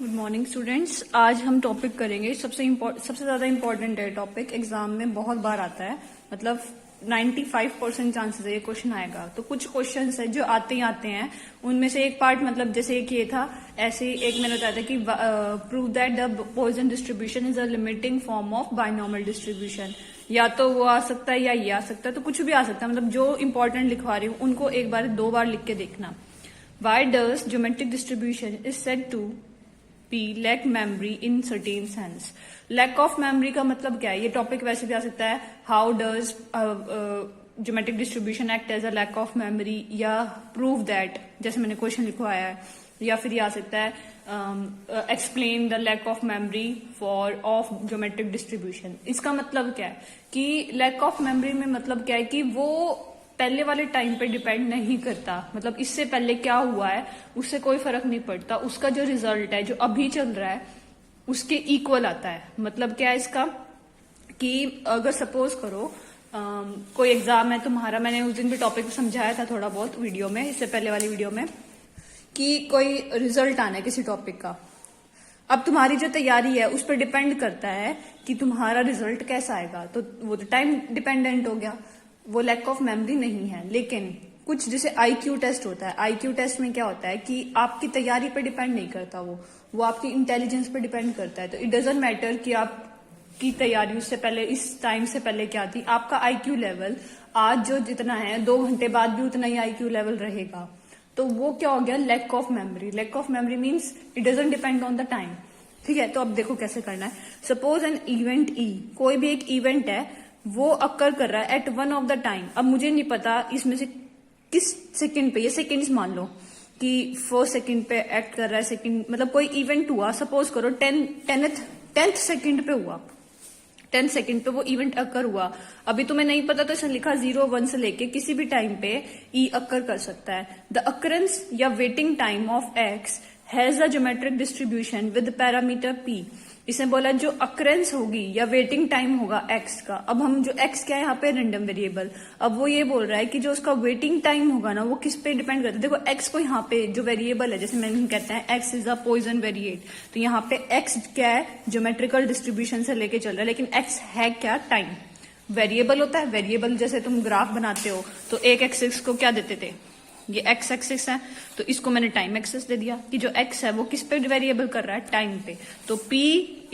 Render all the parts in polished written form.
Good morning students. आज हम topic करेंगे सबसे ज्यादा इम्पोर्टेंट है टॉपिक, एग्जाम में बहुत बार आता है, मतलब 95% चांसेस है ये क्वेश्चन आएगा। तो कुछ क्वेश्चंस है जो आते ही आते हैं, उनमें से एक पार्ट मतलब जैसे एक ये था, ऐसे एक मैंने बताया था कि prove that the Poisson distribution is a limiting form of binormal distribution. या तो वो आ सकता है या ये आ सकता है, तो कुछ भी आ सकता है, मतलब जो इंपॉर्टेंट लिखवा रही हूँ उनको एक बार दो बार लिख के देखना। Why does geometric distribution is said to P lack memory in certain sense। lack of memory का मतलब क्या है, ये टॉपिक वैसे भी आ सकता है, how does geometric distribution act as a lack of memory, या prove that जैसे मैंने क्वेश्चन लिखवाया है, या फिर ये आ सकता है explain the lack of memory of geometric distribution। इसका मतलब क्या है कि lack of memory में मतलब क्या है कि वो पहले वाले टाइम पे डिपेंड नहीं करता, मतलब इससे पहले क्या हुआ है उससे कोई फर्क नहीं पड़ता, उसका जो रिजल्ट है जो अभी चल रहा है उसके इक्वल आता है। मतलब क्या है इसका कि अगर सपोज करो कोई एग्जाम है तुम्हारा, मैंने उस दिन भी टॉपिक समझाया था थोड़ा बहुत वीडियो में, इससे पहले वाली वीडियो में, कि कोई रिजल्ट आना है किसी टॉपिक का। अब तुम्हारी जो तैयारी है उस पर डिपेंड करता है कि तुम्हारा रिजल्ट कैसा आएगा, तो वो तो टाइम डिपेंडेंट हो गया, वो लैक ऑफ मेमोरी नहीं है। लेकिन कुछ जैसे आईक्यू टेस्ट होता है, आईक्यू टेस्ट में क्या होता है कि आपकी तैयारी पे डिपेंड नहीं करता, वो आपकी इंटेलिजेंस पे डिपेंड करता है। तो इट डजेंट मैटर कि आपकी तैयारी उससे पहले इस टाइम से पहले क्या थी, आपका आईक्यू लेवल आज जो जितना है 2 घंटे बाद भी उतना ही आईक्यू लेवल रहेगा। तो वो क्या हो गया, lack of memory. Lack of memory means it doesn't depend on the time. ठीक है, तो अब देखो कैसे करना है। सपोज एन इवेंट ई, कोई भी एक इवेंट है वो अक्कर कर रहा है at one of the time. अब मुझे नहीं पता इसमें से किस सेकंड पे, ये सेकंड्स मान लो कि 4 सेकंड पे एक्ट कर रहा है, सेकंड मतलब कोई इवेंट हुआ, सपोज करो 10th सेकंड पे हुआ, 10 सेकंड पे वो इवेंट अक्कर हुआ। अभी तुम्हें नहीं पता तो इसने लिखा 0, 1 से लेके किसी भी टाइम पे ई अक्कर कर सकता है। द अकरेंस या waiting time of x has a geometric distribution with parameter P. इसने बोला जो अक्रेंस होगी या वेटिंग टाइम होगा एक्स का। अब हम जो एक्स क्या है यहाँ पे रेंडम वेरिएबल, अब वो ये बोल रहा है कि जो उसका वेटिंग टाइम होगा ना वो किस पे डिपेंड करता है। देखो एक्स को यहाँ पे जो वेरिएबल है, जैसे मैंने कहते हैं x is a Poisson variate, तो यहाँ पे एक्स क्या है, ज्योमेट्रिकल डिस्ट्रीब्यूशन से लेके चल रहा है, लेकिन एक्स है क्या, टाइम। वेरिएबल होता है, वेरिएबल जैसे तुम ग्राफ बनाते हो तो एक एक्सिस को क्या देते थे, ये एक्स एक्सिस है, तो इसको मैंने टाइम एक्सिस दे दिया कि जो एक्स है वो किस पे वेरिएबल कर रहा है, टाइम पे। तो p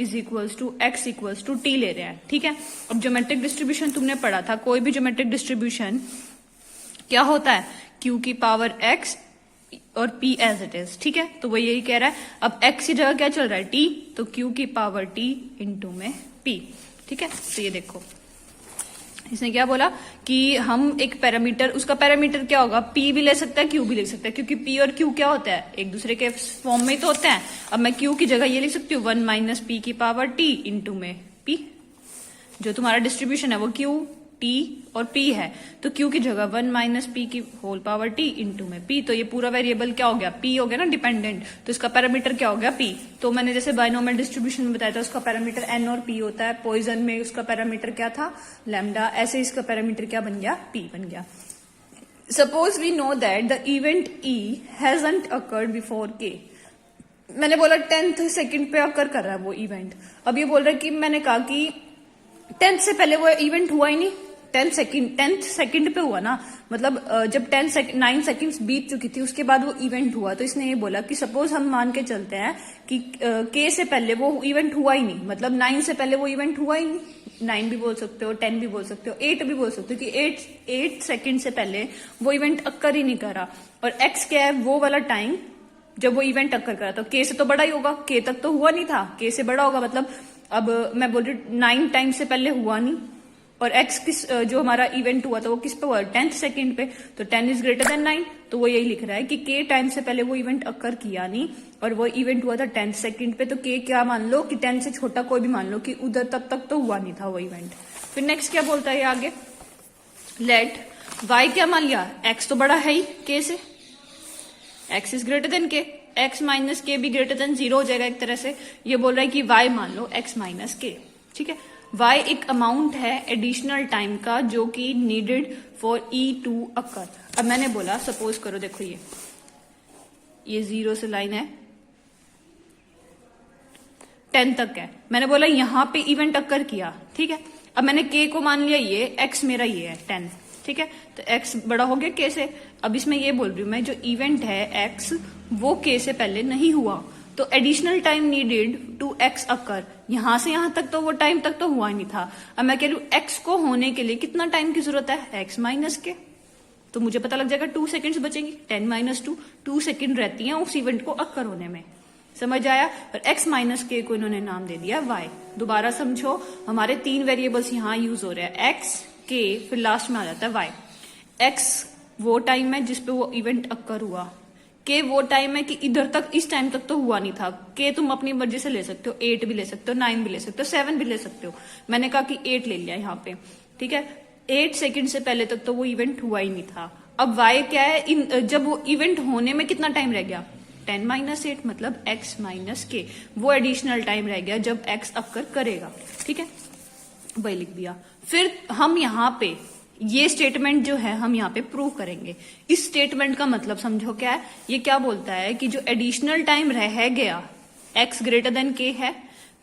is equals to x equals to t ले रहे हैं। ठीक है, अब ज्योमेट्रिक डिस्ट्रीब्यूशन तुमने पढ़ा था, कोई भी ज्योमेट्रिक डिस्ट्रीब्यूशन क्या होता है, q की पावर x और p एज इट इज। ठीक है, तो वो यही कह रहा है। अब x की जगह क्या चल रहा है, t, तो q की पावर t इंटू में p। ठीक है, तो ये देखो इसने क्या बोला कि हम एक पैरामीटर, उसका पैरामीटर क्या होगा, p भी ले सकता है q भी ले सकता है, क्योंकि p और q क्या होता है, एक दूसरे के फॉर्म में तो होते हैं। अब मैं q की जगह ये लिख सकती हूँ 1 माइनस p की पावर t इंटू में p। जो तुम्हारा डिस्ट्रीब्यूशन है वो q, t और p है, तो q की जगह 1 माइनस p की होल पावर t इंटू में p। तो ये पूरा वेरिएबल क्या हो गया, p हो गया ना डिपेंडेंट, तो इसका पैरामीटर क्या हो गया, p। तो मैंने जैसे बायनॉर्मल डिस्ट्रीब्यूशन में बताया था उसका पैरामीटर n और p होता है, पॉइसन में उसका पैरामीटर क्या था, लैम्डा, ऐसे इसका पैरामीटर क्या बन गया, p बन गया। Suppose we know that the event e hasn't occurred before k। मैंने बोला 10th सेकंड पे अकर कर रहा है वो इवेंट। अब ये बोल रहा है कि मैंने कहा कि 10th से पहले वो इवेंट हुआ ही नहीं, 10th सेकंड पे हुआ ना, मतलब जब 9 सेकंड्स बीत चुकी थी उसके बाद वो इवेंट हुआ। तो इसने ये बोला कि सपोज हम मान के चलते हैं कि k से पहले वो इवेंट हुआ ही नहीं, मतलब 9 से पहले वो इवेंट हुआ ही नहीं। 9 भी बोल सकते हो, 10 भी बोल सकते हो, 8 भी बोल सकते हो कि 8 सेकंड से पहले वो इवेंट अक्कर ही नहीं करा। और x क्या है, वो वाला टाइम जब वो इवेंट अक्कर करा, तो k से तो बड़ा ही होगा, k तक तो हुआ नहीं था, k से बड़ा होगा। मतलब अब मैं बोल रही हूँ 9 टाइम से पहले हुआ नहीं, और x किस जो हमारा इवेंट हुआ था वो किस पे हुआ, 10th सेकंड पे, तो 10 इज ग्रेटर देन 9। तो वो यही लिख रहा है कि k टाइम से पहले वो इवेंट अक्कर किया नहीं, और वो इवेंट हुआ था 10th सेकंड पे, तो k क्या मान लो कि 10 से छोटा कोई भी मान लो कि उधर तब तक तो हुआ नहीं था वो इवेंट। फिर नेक्स्ट क्या बोलता है आगे, लेट y क्या मान लिया, x तो बड़ा है ही k से, x is greater than k, x minus के भी ग्रेटर देन 0 हो जाएगा एक तरह से। ये बोल रहा है कि y मान लो x माइनस के। ठीक है, y एक अमाउंट है एडिशनल टाइम का जो कि needed for e to occur. अब मैंने बोला सपोज करो, देखो ये 0 से लाइन है, 10 तक है। मैंने बोला यहाँ पे इवेंट अक्कर किया, ठीक है। अब मैंने k को मान लिया ये, x मेरा ये है 10, ठीक है। तो x बड़ा हो गया k से। अब इसमें ये बोल रही हूं मैं, जो इवेंट है x वो k से पहले नहीं हुआ, तो additional time needed to x occur, यहां से यहां तक तो वो टाइम तक तो हुआ ही नहीं था। अब मैं कह रही हूं x को होने के लिए कितना टाइम की जरूरत है, x माइनस k, तो मुझे पता लग जाएगा 2 सेकेंड्स बचेंगी। 10 माइनस 2 सेकेंड रहती हैं उस इवेंट को अक्कर होने में। समझ आया। और x माइनस के को इन्होंने नाम दे दिया y। दोबारा समझो, हमारे 3 वेरिएबल्स यहाँ यूज हो रहे हैं, x k, फिर लास्ट में आ जाता है y। x वो टाइम है जिसपे वो इवेंट अक्कर हुआ, k वो टाइम है कि इधर तक, इस टाइम तक तो हुआ नहीं था। k तुम अपनी मर्जी से ले सकते हो, 8 भी ले सकते हो, 9 भी ले सकते हो, 7 भी ले सकते हो। मैंने कहा कि 8 ले लिया यहाँ पे, ठीक है। 8 सेकेंड से पहले तक तो वो इवेंट हुआ ही नहीं था। अब y क्या है, जब वो इवेंट होने में कितना टाइम रह गया, 10 माइनस 8, मतलब x माइनस के, वो एडिशनल टाइम रह गया जब x अक्कर करेगा, ठीक है। वही लिख दिया। फिर हम यहाँ पे ये स्टेटमेंट जो है हम यहाँ पे प्रूव करेंगे। इस स्टेटमेंट का मतलब समझो क्या है, ये क्या बोलता है कि जो एडिशनल टाइम रह गया, x ग्रेटर देन k है,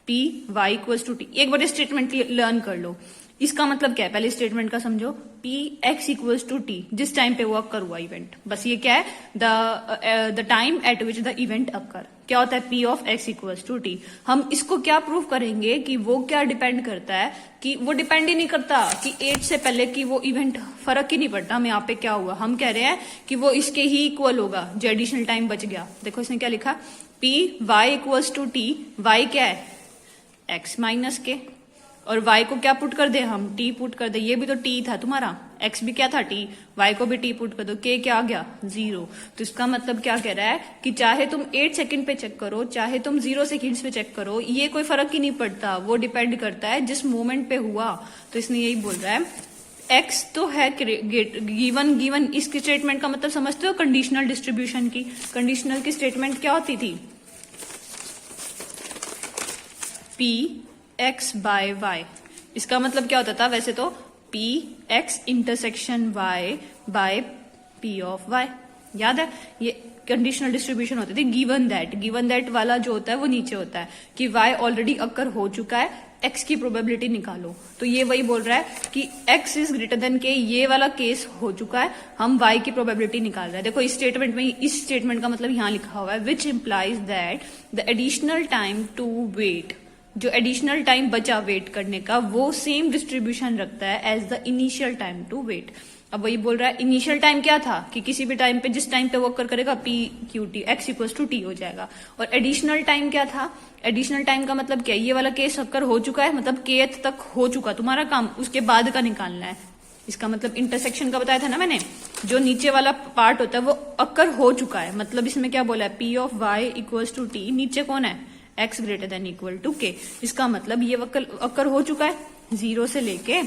p y equals to t। एक बार स्टेटमेंट लर्न कर लो। इसका मतलब क्या है, पहले स्टेटमेंट का समझो, p x equals to t, जिस टाइम पे वो अक्कर हुआ इवेंट, बस ये क्या है, the time at which the event occur. क्या होता है, p of x equals to t। हम इसको क्या प्रूव करेंगे कि वो क्या डिपेंड करता है, कि वो डिपेंड ही नहीं करता कि 8 से पहले की वो इवेंट, फर्क ही नहीं पड़ता। हम यहाँ पे क्या हुआ, हम कह रहे हैं कि वो इसके ही इक्वल होगा जो एडिशनल टाइम बच गया। देखो इसने क्या लिखा, p y equals to t, y क्या है, x माइनस के, और y को क्या पुट कर दे हम, t पुट कर दे। ये भी तो t था तुम्हारा, x भी क्या था t, y को भी t पुट कर दो, k क्या आ गया 0। तो इसका मतलब क्या कह रहा है कि चाहे तुम 8 सेकंड पे चेक करो, चाहे तुम 0 सेकंड्स पे चेक करो, ये कोई फर्क ही नहीं पड़ता, वो डिपेंड करता है जिस मोमेंट पे हुआ। तो इसने यही बोल रहा है, x तो है गिवन। इस स्टेटमेंट का मतलब समझते हो, कंडीशनल डिस्ट्रीब्यूशन की। कंडीशनल की स्टेटमेंट क्या होती थी, p x बाय y। इसका मतलब क्या होता था, वैसे तो p x intersection y by p of y। याद है, ये कंडीशनल डिस्ट्रीब्यूशन होती थी। गिवन दैट वाला जो होता है वो नीचे होता है कि y ऑलरेडी अक्कर हो चुका है, x की प्रोबेबिलिटी निकालो। तो ये वही बोल रहा है कि x is greater than k, ये वाला केस हो चुका है, हम y की प्रोबेबिलिटी निकाल रहे हैं। देखो इस स्टेटमेंट में, इस स्टेटमेंट का मतलब यहाँ लिखा हुआ है, which implies that the additional time to wait, जो एडिशनल टाइम बचा वेट करने का, वो सेम डिस्ट्रीब्यूशन रखता है as the initial time to wait. अब वही बोल रहा है, इनिशियल टाइम क्या था कि किसी भी टाइम पे, जिस टाइम पे वो अक्कर करेगा, p q t, x equals to t हो जाएगा। और एडिशनल टाइम क्या था, एडिशनल टाइम का मतलब क्या है, ये वाला केस अक्कर हो चुका है, मतलब kth तक हो चुका, तुम्हारा काम उसके बाद का निकालना है। इसका मतलब इंटरसेक्शन का बताया था ना मैंने, जो नीचे वाला पार्ट होता है वो अक्कर हो चुका है, मतलब इसमें क्या बोला है, p of y equals to t, नीचे कौन है, x greater than equal to k। इसका मतलब ये अक्कर हो चुका है, 0 से लेके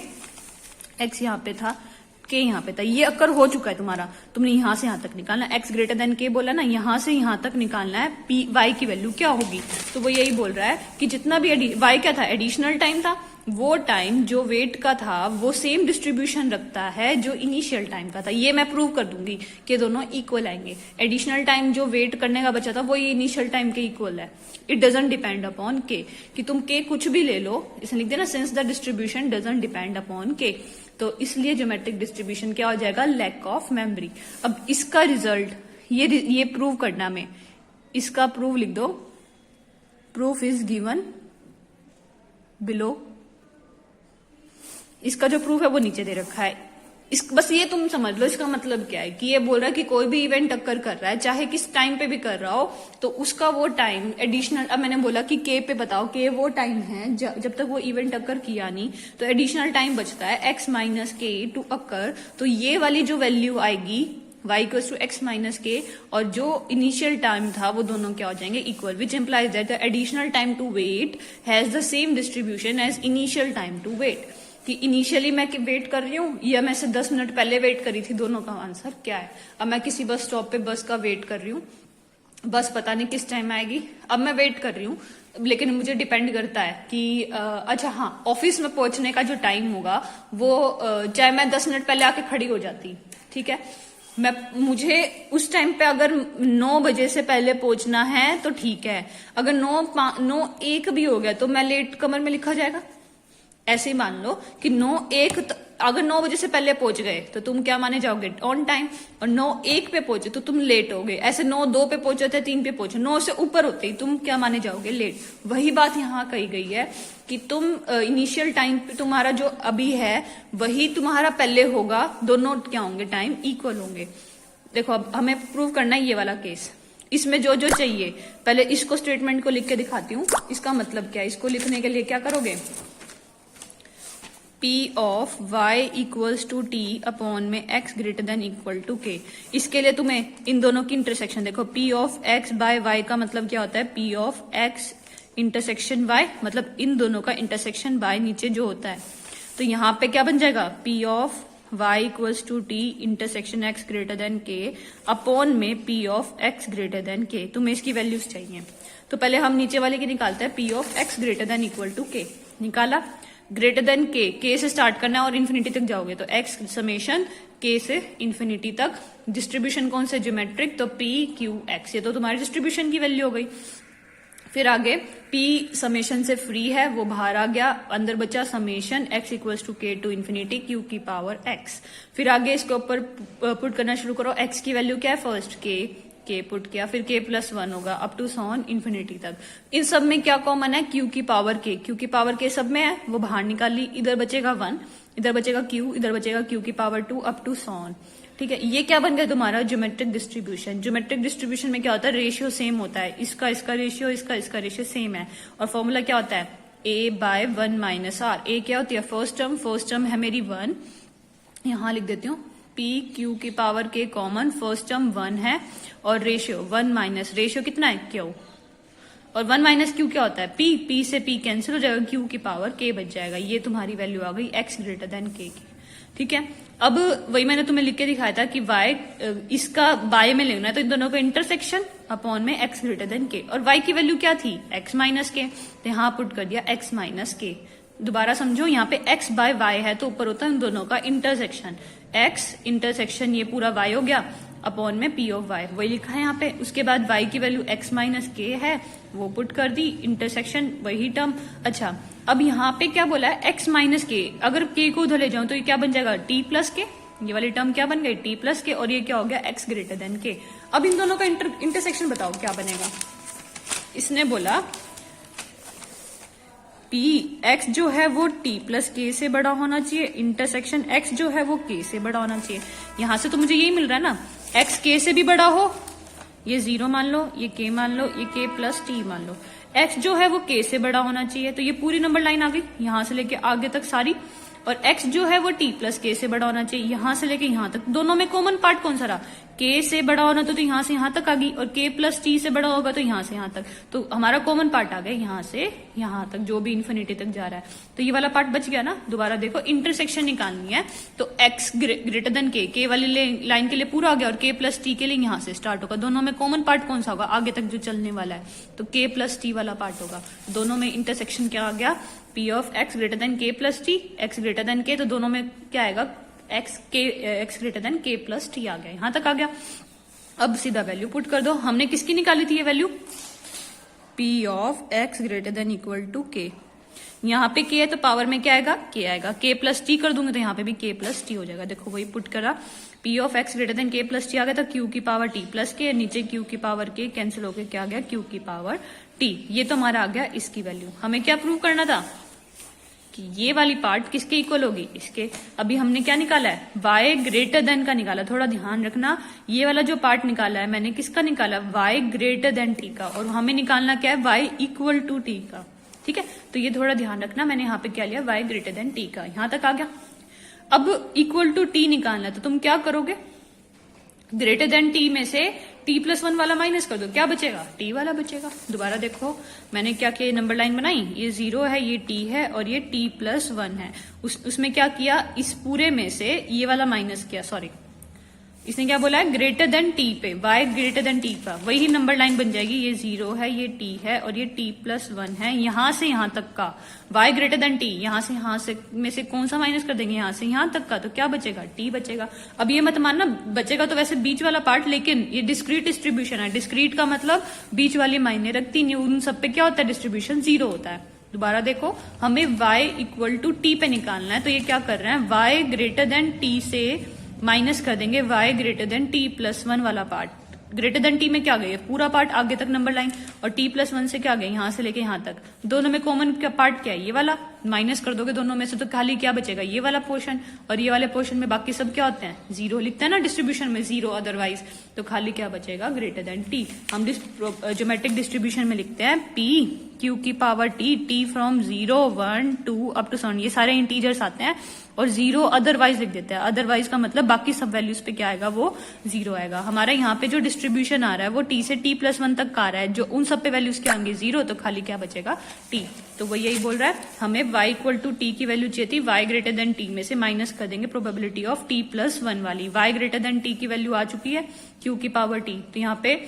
x यहाँ पे था, k यहाँ पे था, ये अक्कर हो चुका है तुम्हारा। तुमने यहां से यहां तक निकालना, x ग्रेटर देन k बोला ना, यहां से यहां तक निकालना है, p y की वैल्यू क्या होगी। तो वो यही बोल रहा है कि जितना भी y क्या था, एडिशनल टाइम था, वो टाइम जो वेट का था वो सेम डिस्ट्रीब्यूशन रखता है जो इनिशियल टाइम का था। ये मैं प्रूव कर दूंगी कि दोनों इक्वल आएंगे। एडिशनल टाइम जो वेट करने का बचा था वो ये इनिशियल टाइम के इक्वल है। इट डजंट डिपेंड अपॉन के, कि तुम के कुछ भी ले लो, इसमें लिख देना since the distribution doesn't depend upon के, तो इसलिए ज्योमेट्रिक डिस्ट्रीब्यूशन क्या हो जाएगा, लैक ऑफ मेमोरी। अब इसका रिजल्ट ये प्रूव करना में, इसका प्रूव लिख दो, प्रूफ इज गिवन बिलो। इसका जो प्रूफ है वो नीचे दे रखा है। बस ये तुम समझ लो, इसका मतलब क्या है कि ये बोल रहा है कि कोई भी इवेंट अक्कर कर रहा है, चाहे किस टाइम पे भी कर रहा हो, तो उसका वो टाइम एडिशनल, अब मैंने बोला कि के पे बताओ, के वो टाइम है जब तक वो इवेंट अक्कर किया नहीं, तो एडिशनल टाइम बचता है x minus k to occur. तो ये वाली जो वैल्यू आएगी y equals to x minus k, और जो इनिशियल टाइम था वो दोनों क्या हो जाएंगे, equal, which implies that the additional time to wait has the same distribution as initial time to wait. कि इनिशियली मैं वेट कर रही हूँ या मैं से 10 मिनट पहले वेट करी थी, दोनों का आंसर क्या है। अब मैं किसी बस स्टॉप पे बस का वेट कर रही हूँ, बस पता नहीं किस टाइम आएगी, अब मैं वेट कर रही हूँ, लेकिन मुझे डिपेंड करता है कि अच्छा हाँ, ऑफिस में पहुंचने का जो टाइम होगा वो चाहे मैं 10 मिनट पहले आके खड़ी हो जाती, ठीक है, मुझे उस टाइम पे अगर 9 बजे से पहले पहुंचना है तो ठीक है, अगर 9:01 भी हो गया तो मैं लेट कमर में लिखा जाएगा। ऐसे ही मान लो कि 9:01 अगर 9 बजे से पहले पहुंच गए तो तुम क्या माने जाओगे, ऑन टाइम, और 9:01 पे पहुंचे तो तुम लेट हो गए। ऐसे 9:02 पे पहुंचे थे, 3 पे पहुंचे, 9 से ऊपर होते ही तुम क्या माने जाओगे, लेट। वही बात यहाँ कही गई है कि तुम इनिशियल टाइम पे तुम्हारा जो अभी है वही तुम्हारा पहले होगा, दोनों क्या होंगे, टाइम इक्वल होंगे। देखो अब हमें प्रूव करना है ये वाला केस। इसमें जो जो चाहिए, पहले इसको स्टेटमेंट को लिख के दिखाती हूँ। इसका मतलब क्या है, इसको लिखने के लिए क्या करोगे, P of y equals to t upon में x greater than equal to k। इसके लिए तुम्हें इन दोनों की इंटरसेक्शन देखो, P of x by y का मतलब क्या होता है, P of x intersection y, मतलब इन दोनों का इंटरसेक्शन बाय नीचे जो होता है। तो यहाँ पे क्या बन जाएगा, P of y equals to t intersection x greater than k upon में P of x greater than k। तुम्हें इसकी वैल्यूज चाहिए, तो पहले हम नीचे वाले की निकालते हैं। P of x greater than equal to k निकाला, ग्रेटर देन k से स्टार्ट करना है और इन्फिनिटी तक जाओगे तो x समेशन k से इन्फिनिटी तक। डिस्ट्रीब्यूशन कौन से, ज्योमेट्रिक, तो p q x, ये तो तुम्हारी डिस्ट्रीब्यूशन की वैल्यू हो गई। फिर आगे p समेशन से फ्री है, वो बाहर आ गया, अंदर बचा summation x equals to k to infinity q की पावर x। फिर आगे इसके ऊपर पुट करना शुरू करो, x की वैल्यू क्या है, फर्स्ट k पुट किया, फिर k प्लस 1 होगा अप टू सॉन इन्फिनिटी तक। इन सब में क्या कॉमन है, q की पावर k सब में है, वो बाहर निकाल ली, इधर बचेगा 1, इधर बचेगा q, इधर बचेगा q की पावर 2 अप टू सॉन। ठीक है, ये क्या बन गया तुम्हारा ज्योमेट्रिक डिस्ट्रीब्यूशन। ज्योमेट्रिक डिस्ट्रीब्यूशन में क्या होता है, रेशियो सेम होता है, इसका रेशियो, इसका रेशियो सेम है, और फॉर्मूला क्या होता है, a by 1 minus r. a क्या होती है, फर्स्ट टर्म है मेरी 1, यहां लिख देती हूँ p q की power k common, first term 1 है, और रेशियो 1 माइनस रेशियो कितना है, q, और 1 माइनस क्यू क्या होता है, p से p कैंसिल हो जाएगा, q की पावर k बच जाएगा। ये तुम्हारी वैल्यू आ गई x ग्रेटर देन k की। ठीक है, अब वही मैंने तुम्हें लिख के दिखाया था कि y इसका बाय में लेना है, तो इन दोनों का इंटरसेक्शन अपॉन में x ग्रेटर देन k, और y की वैल्यू क्या थी, x माइनस के, तो यहाँ पुट कर दिया x माइनस के। दोबारा समझो, यहाँ पे x बाय y है तो ऊपर होता है इन दोनों का इंटरसेक्शन, x इंटरसेक्शन ये पूरा y हो गया अपॉन में p ऑफ y, वही लिखा है यहाँ पे। उसके बाद y की वैल्यू x माइनस के है, वो पुट कर दी, इंटरसेक्शन वही टर्म। अच्छा, अब यहाँ पे क्या बोला है, x माइनस के, अगर k को उधर ले जाऊं तो ये क्या बन जाएगा, t प्लस के, ये वाली टर्म क्या बन गई, t प्लस के, और ये क्या हो गया, x ग्रेटर देन k। अब इन दोनों का इंटरसेक्शन बताओ क्या बनेगा। इसने बोला p x जो है वो t प्लस k से बड़ा होना चाहिए, इंटरसेक्शन x जो है वो k से बड़ा होना चाहिए। यहां से तो मुझे यही मिल रहा है ना, x k से भी बड़ा हो, ये 0 मान लो, ये k मान लो, ये k प्लस t मान लो, x जो है वो k से बड़ा होना चाहिए। तो ये पूरी नंबर लाइन आ गई, यहां से लेके आगे तक सारी, और x जो है वो t प्लस k से बड़ा होना चाहिए, यहां से लेके यहां तक। दोनों में कॉमन पार्ट कौन सा रहा, k से बड़ा होना तो यहां से यहां तक आ गई, और k प्लस t से बड़ा होगा तो यहां से यहां तक। तो हमारा कॉमन पार्ट आ गया यहां से यहां तक, जो भी इन्फिनिटी तक जा रहा है, तो ये वाला पार्ट बच गया ना। दोबारा देखो, इंटरसेक्शन निकालनी है तो x ग्रेटर देन k वाली लाइन के लिए पूरा आ गया, और k प्लस t के लिए यहां से स्टार्ट होगा। दोनों में कॉमन पार्ट कौन सा होगा, आगे तक जो चलने वाला है, तो k प्लस t वाला पार्ट होगा। दोनों में इंटरसेक्शन क्या आ गया, p of x greater than k plus t, x greater than k, तो दोनों में क्या आएगा, x greater than k plus t आ गया, यहां तक आ गया। अब सीधा वैल्यू पुट कर दो, हमने किसकी निकाली थी ये value, p of x greater than equal to k। यहाँ पे k है तो पावर में क्या आएगा, k आएगा, k प्लस t कर दूंगे तो यहाँ पे भी k प्लस t हो जाएगा। देखो वही पुट करा, p of x greater than k plus t आ गया था, q की पावर t प्लस k, नीचे q की पावर k कैंसिल होकर क्या आ गया, q की पावर t। ये तो हमारा आ गया इसकी वैल्यू। हमें क्या प्रूव करना था कि ये वाली पार्ट किसके इक्वल होगी, इसके। अभी हमने क्या निकाला है, y ग्रेटर देन का निकाला। थोड़ा ध्यान रखना, ये वाला जो पार्ट निकाला है मैंने किसका निकाला, y ग्रेटर देन t का, और हमें निकालना क्या है, y इक्वल टू t का। ठीक है, तो ये थोड़ा ध्यान रखना, मैंने यहाँ पे क्या लिया, y ग्रेटर देन t का, यहां तक आ गया। अब इक्वल टू t निकालना है तो तुम क्या करोगे, ग्रेटर देन t में से t प्लस 1 वाला माइनस कर दो, क्या बचेगा, t वाला बचेगा। दोबारा देखो मैंने क्या किया, नंबर लाइन बनाई, ये 0 है, ये t है, और ये t प्लस 1 है। उसमें क्या किया, इस पूरे में से ये वाला माइनस किया, सॉरी इसने क्या बोला है, ग्रेटर देन टी पे, y ग्रेटर देन टी का, वही नंबर लाइन बन जाएगी, ये 0 है, ये t है और ये t+1 है, यहां से यहां तक का y ग्रेटर देन t, यहां से में से कौन सा माइनस कर देंगे, यहां से यहां तक का, तो क्या बचेगा, t बचेगा। अब ये मत मानना बचेगा तो वैसे बीच वाला पार्ट, लेकिन ये डिस्क्रीट डिस्ट्रीब्यूशन है, डिस्क्रीट का मतलब बीच वाली मायने रखती नहीं, उन सब पे क्या होता है, डिस्ट्रीब्यूशन 0 होता है। दोबारा देखो, हमें y इक्वल टू टी पे निकालना है, तो ये क्या कर रहे हैं, y ग्रेटर देन टी से माइनस कर देंगे y ग्रेटर देन t+1 वाला पार्ट। ग्रेटर देन टी में क्या गई, पूरा पार्ट आगे तक नंबर लाइन, और t+1 से क्या गई, यहां से लेके यहां तक, दोनों में कॉमन क्या पार्ट क्या है, ये वाला, माइनस कर दोगे दोनों में से तो खाली क्या बचेगा, ये वाला पोर्शन, और ये वाले पोर्शन में बाकी सब क्या होते हैं, 0 लिखते हैं ना डिस्ट्रीब्यूशन में, 0 अदरवाइज, तो खाली क्या बचेगा, ग्रेटर देन टी। हम ज्योमेट्रिक डिस्ट्रीब्यूशन में लिखते हैं p q की power t from 0 1 2 up to 7, ये सारे इंटीजर्स आते हैं, और 0 अदरवाइज लिख देते हैं, अदरवाइज का मतलब बाकी सब वैल्यूज पे क्या आएगा, वो 0 आएगा। हमारा यहाँ पे जो डिस्ट्रीब्यूशन आ रहा है वो t से t+1 तक का आ रहा है, जो उन सब पे वैल्यूज क्या आएंगे, 0, तो खाली क्या बचेगा, t। तो वो यही बोल रहा है, हमें y इक्वल टू टी की वैल्यू चाहिए थी, y ग्रेटर देन t में से माइनस कर देंगे प्रोबेबिलिटी ऑफ t+1 वाली, y ग्रेटर देन t की वैल्यू आ चुकी है, q की पावर t, तो यहाँ पे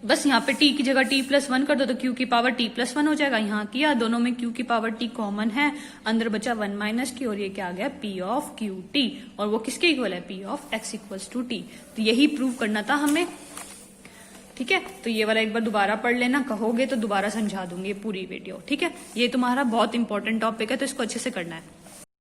बस यहाँ पे t की जगह t+1 कर दो तो q की पावर t+1 हो जाएगा। यहाँ किया, दोनों में q की पावर t कॉमन है, अंदर बचा 1 माइनस q, और ये क्या आ गया, p ऑफ qt, और वो किसके इक्वल है, p of x equals to t। तो यही प्रूव करना था हमें, ठीक है। तो ये वाला एक बार दोबारा पढ़ लेना, कहोगे तो दोबारा समझा दूंगी पूरी वीडियो, ठीक है। ये तुम्हारा बहुत इंपॉर्टेंट टॉपिक है, तो इसको अच्छे से करना है।